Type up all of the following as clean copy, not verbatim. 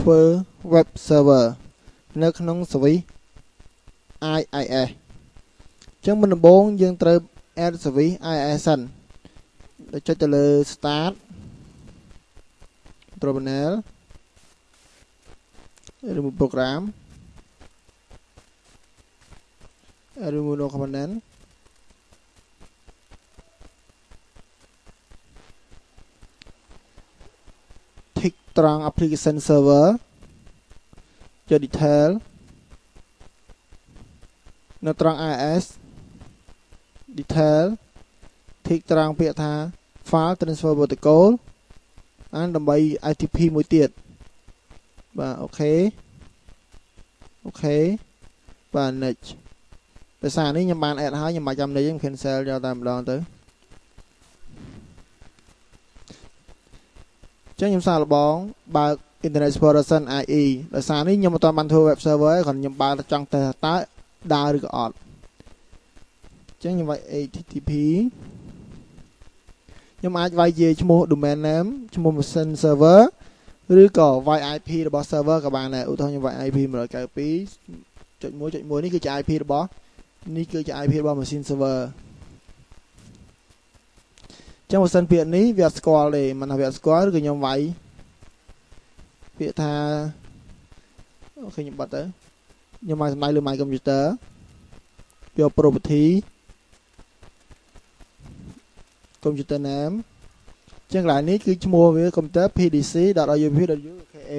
ធ្វើ web server នៅក្នុង service IIS ចឹងមុនដំបូងយើងត្រូវ add service IIS សិនចុចទៅលើ start control panel remove program remove no component tick ត្រង់ application server ចុច detail នៅត្រង់ IIS detail tick ត្រង់ពាក្យថា file transfer protocol អានដើម្បី ITP មួយទៀតបាទអូខេបាទ next ភាសានេះខ្ញុំបាន add ហើយខ្ញុំមិនចាំនេះខ្ញុំ cancel យកតែម្ដងទៅចឹងខ្ញុំសាកល្បងបើក Internet Explorer IE ដោយសារនេះខ្ញុំមិនទាន់បានធ្វើ web server ទេគ្រាន់ខ្ញុំបើកចង់ទៅតើដើរឬក៏អត់ចឹងខ្ញុំវាយ HTTP ខ្ញុំអាចវាយជាឈ្មោះ domain name ឈ្មោះ machine server ឬក៏វាយ IP របស់ server ក៏បានដែរឧទាហរណ៍ខ្ញុំវាយ IP 192.1.1 នេះគឺជា IP របស់នេះគឺជា IP របស់ machine server ចឹងបើសិនពាក្យនេះវាអត់ស្គាល់ទេមិនថាវាអត់ស្គាល់ឬក៏ខ្ញុំវាយពាក្យថាអូខេខ្ញុំបិទទៅខ្ញុំមកសម្ដែងលើ my computer យក property computer name ចឹងកន្លែងនេះគឺឈ្មោះវា computer pdc.rup.uk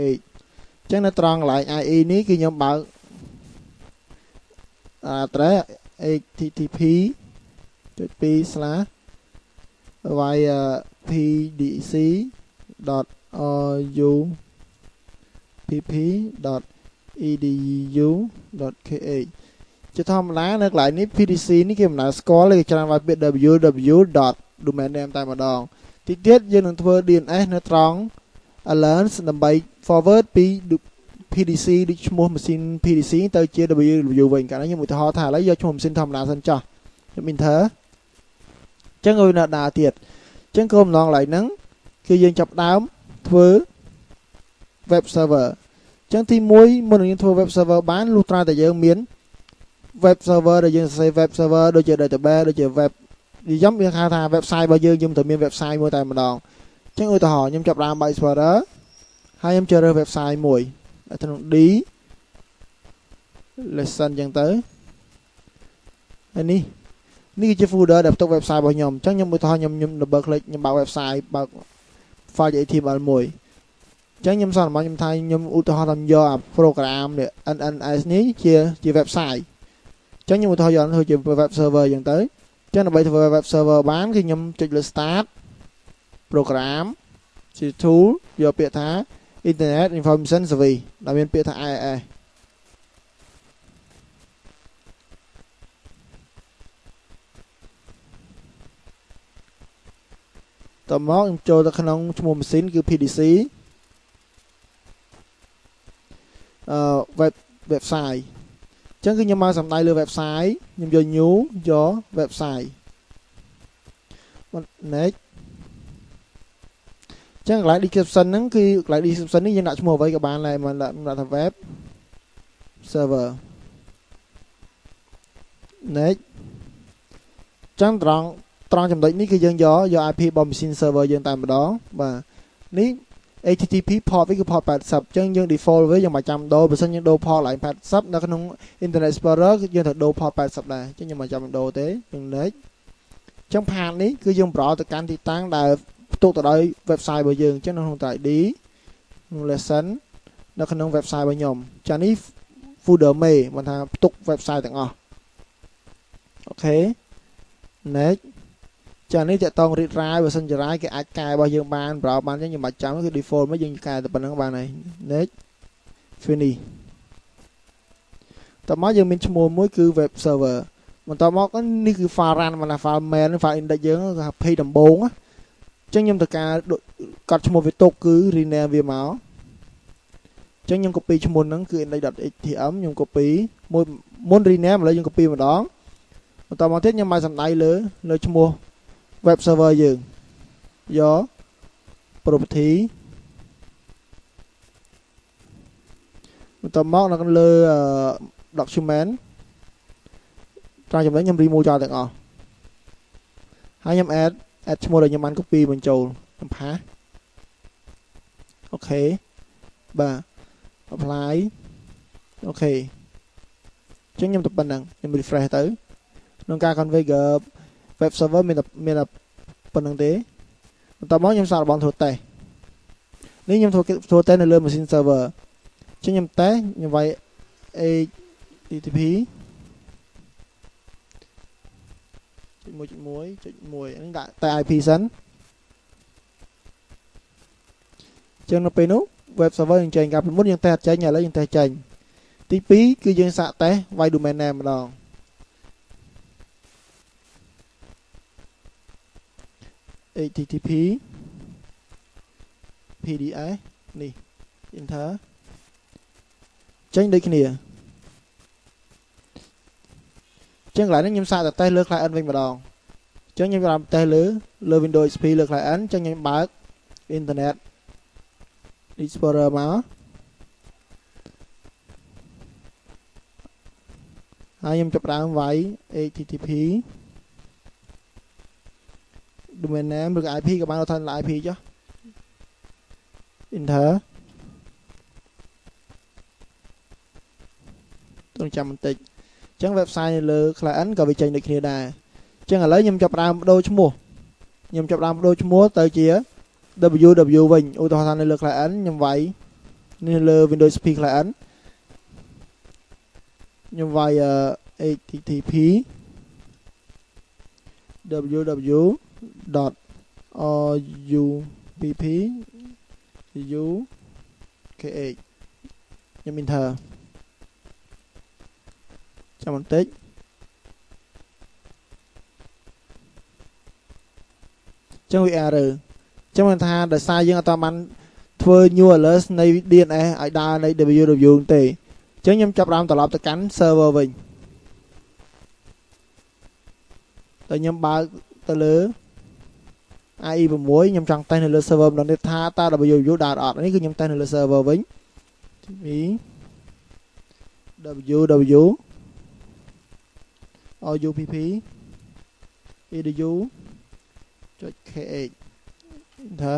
ចឹងនៅត្រង់កន្លែង IE នេះគឺខ្ញុំបើក address http://pdc.rupp.edu.kh ជាធម្មតានៅកន្លែងនេះ PDC នេះគេមិនដែលស្គាល់ទេគេច្រើនវាយពាក្យ www.domain name តែម្ដងទីទៀតយើងនឹងធ្វើ DNS នៅត្រង់ alliance ដើម្បី forward ពី PDC ដូចឈ្មោះ machine PDC ទៅជា www វិញកាលនេះខ្ញុំឧទាហរណ៍ថាឥឡូវយកឈ្មោះ machine ធម្មតាសិនចុះខ្ញុំ enter ចឹងឲ្យនៅដើរទៀតចឹងគោលបំណងឡើយហ្នឹងគឺយើងចាប់ដើមធ្វើ web server ចឹងទី1មុននឹងយើងធ្វើ web server បានលុះត្រាតែយើងមាន web server ដែលយើងសរសេរ web server ដូចជា database ដូចជា web និយមវាហៅថា website របស់យើងតែមាន website មួយតែម្ដងចឹងឧទាហរណ៍ខ្ញុំចាប់ដើមបើក Explorer ហើយខ្ញុំជ្រើសរើស website មួយនៅក្នុង D lesson ចឹងទៅហើយនេះគឺជា folder ដែលផ្ទុក website របស់ខ្ញុំចឹងខ្ញុំឧទាហរណ៍ខ្ញុំ double click ខ្ញុំបើក website បើក file HTML មួយចឹងខ្ញុំសន្មតខ្ញុំថាខ្ញុំឧទាហរណ៍ថាយកអា program នេះ NNS នេះជា website ចឹងខ្ញុំឧទាហរណ៍យកធ្វើជា web server ចឹងទៅចឹងដើម្បីធ្វើ web server បានគឺខ្ញុំចុចលើ start program ជា tool យកពាក្យថា internet information service ដែលមានពាក្យថា IIS តមកខ្ញុំចូលទៅក្នុងឈ្មោះ machine គឺ PDC website ចឹងគឺខ្ញុំមកសំដៅលើ website ខ្ញុំយក new យក website next ចឹងកន្លែង description ហ្នឹងគឺកន្លែង description នេះយើងដាក់ឈ្មោះអ្វីក៏បានដែរមិនដាក់ថា web server next ចឹងត្រង់ចំណុចនេះគឺយើងយក IP របស់ machine server យើងតែម្ដងបាទនេះ HTTP port វាគឺ port 80ចឹងយើង default វាយើងមិនចាំដូរបើសិនយើងដូរ port ឡើង80នៅក្នុង Internet Explorer គឺយើងត្រូវដូរ port 80ដែរចឹងខ្ញុំមិនចាំដូរទេយើង next ចឹង path នេះគឺយើងប្រោទៅកាន់ទីតាំងដែលផ្ទុកទៅដោយ website របស់យើងចឹងនៅក្នុង ID lesson នៅក្នុង website របស់ខ្ញុំចានេះ folder main មិនថាផ្ទុក website ទាំងអស់អូខេ next ចានេះតកតង read write បើសិនជា write គេអាចកែរបស់យើងបានប្រោបានចឹងខ្ញុំមិនចាំគឺ default មកយើងកែតែប៉ុណ្្នឹងបានហើយ next finish តមកយើងមានឈ្មោះមួយគឺ web server បន្តមកនេះគឺ file run មិនថា file main file index យើងគឺ page ដំបូងចឹងខ្ញុំត្រូវការកត់ឈ្មោះវាទុកគឺ rename វាមកចឹងខ្ញុំ copy ឈ្មោះហ្នឹងគឺ index.html ខ្ញុំ copy មួយមុន rename ឥឡូវខ្ញុំ copy ម្ដងបន្តមកទៀតខ្ញុំមកសំដៅលើឈ្មោះ web server យើងយក property tầm móc nó con lơ document trong trong đấy nhầm remove cho được không hai nhầm add mua được nhầm ăn copy mình trầu nhầm phá ok bà apply ok chứ nhầm tập bình đẳng nhầm refresh tới nâng cao configure web server mình là bình đẳng tế tầm móc nhầm sao là bọn thuộc tệ nếu nhầm thuộc tên là lên machine server chứ nhầm té như vậy HTTP mùi tại IP sẵn chân nó bên nút web serverยังចេញការប្រមុនយើងតែចេញឥឡូវយើងតែចេញទី2គឺយើងសាកតេស្តវាយ domain name ម្ដង HTTP PDS នេះ enter ចេញដូចគ្នាចឹងឡើយនេះខ្ញុំសាកតេស្តលើ client វិញម្ដងចឹងខ្ញុំបានតេស្តលើ Windows XP លើ client ចឹងខ្ញុំបើក Internet Explorer មកហើយខ្ញុំចាប់ផ្ដើមវាយ HTTP domain name ឬ IP ក៏បានថា IP ចុះ enter ต้องចាំបន្តិចចឹង website នៅលើ client ក៏វាចេញដូចគ្នាដែរចឹងឥឡូវខ្ញុំចាប់ផ្ដើមបដូរឈ្មោះទៅជា www វិញឧទាហរណ៍ថានៅលើ client ខ្ញុំវាយនេះលើ Windows XP client ខ្ញុំវាយ http www.rupp.ukh ខ្ញុំ enter ចាំបន្តិចចឹងវា error ចឹងមិនថាដោយសារយើងអត់បានធ្វើ new alert នៃ DNS ឲ្យដើរនៃ www ទេចឹងខ្ញុំចាប់ផ្ដើមត្រឡប់ទៅកាន់ server វិញតែខ្ញុំបើកទៅលើ IE6 ខ្ញុំចង់តេស្តនៅលើ server ម្ដងទៀតថាតើ www ដើរអត់នេះគឺខ្ញុំតេស្តនៅលើ server វិញ www rupp edu.kh ថា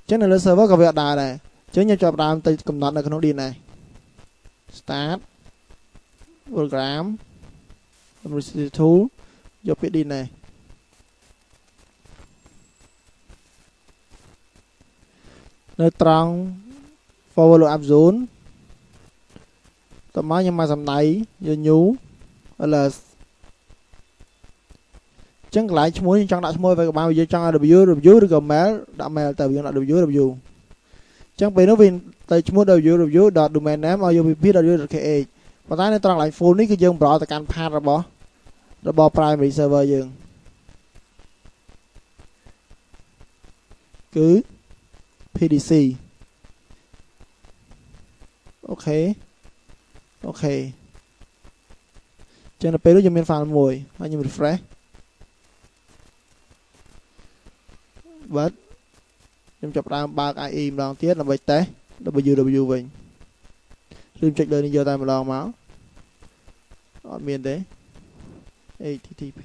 ចឹងនៅលើ server ក៏វាអត់ដើរដែរចឹងខ្ញុំចាប់ដើមទៅកំណត់នៅក្នុង DNS start program administrator tool យកពាក្យ DNS នៅត្រង់ forward up zone តើមកខ្ញុំមកសំដៅយក new alert ចឹងកន្លែងឈ្មោះខ្ញុំចង់ដាក់ឈ្មោះឲ្យក៏បានយើងចង់ឲ្យ www ឬក៏ mail ដាក់ mail ទៅយើងដាក់ www ចឹងពេលនោះវាទៅឈ្មោះ www.domainname.rupp.kh ប៉ុន្តែនៅត្រង់កន្លែង full នេះគឺយើងប្រទៅកាន់ path របស់ primary server យើងគឺ PDC អូខេចឹងដល់ពេលនោះយើងមាន file មួយហើយខ្ញុំ refresh បាទខ្ញុំចាប់ផ្ដើមបើក IE ម្ដងទៀតដើម្បីតេស្ត www វិញឬចុចលើនេះយកតែម្ដងមកអត់មានទេ http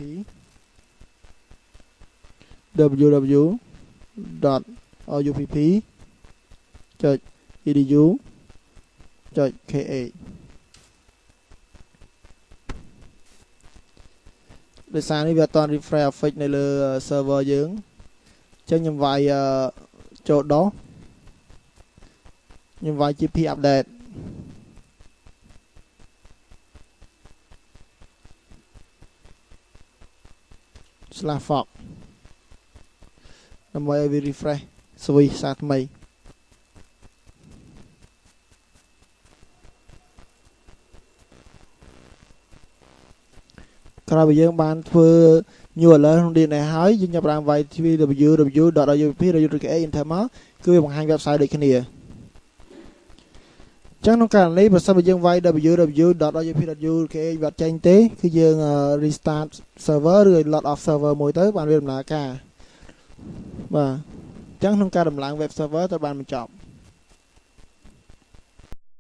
www.rupp.edu.kh ដោយសារនេះវាអត់ទាន់ refresh affect នៅលើ server យើងចឹងខ្ញុំវាយចូលដោះខ្ញុំវាយ GP update /fox ដើម្បីឲ្យវា refresh ស្វីសារថ្មីក្រោយពីយើងបានធ្វើ new alert ក្នុង DNS ហើយយើងចាប់ផ្ដើមវាយ www.rupp.kh enter មកគឺវាបង្ហាញ website ដូចគ្នាចឹងក្នុងករណីបើសិនបើយើងវាយ www.rupp.kh វាអត់ចេញទេគឺយើង restart server ឬ log off server មួយទៅបានវាដំណើរការបាទចឹងក្នុងការដំឡើង web server ទៅបានបញ្ចប់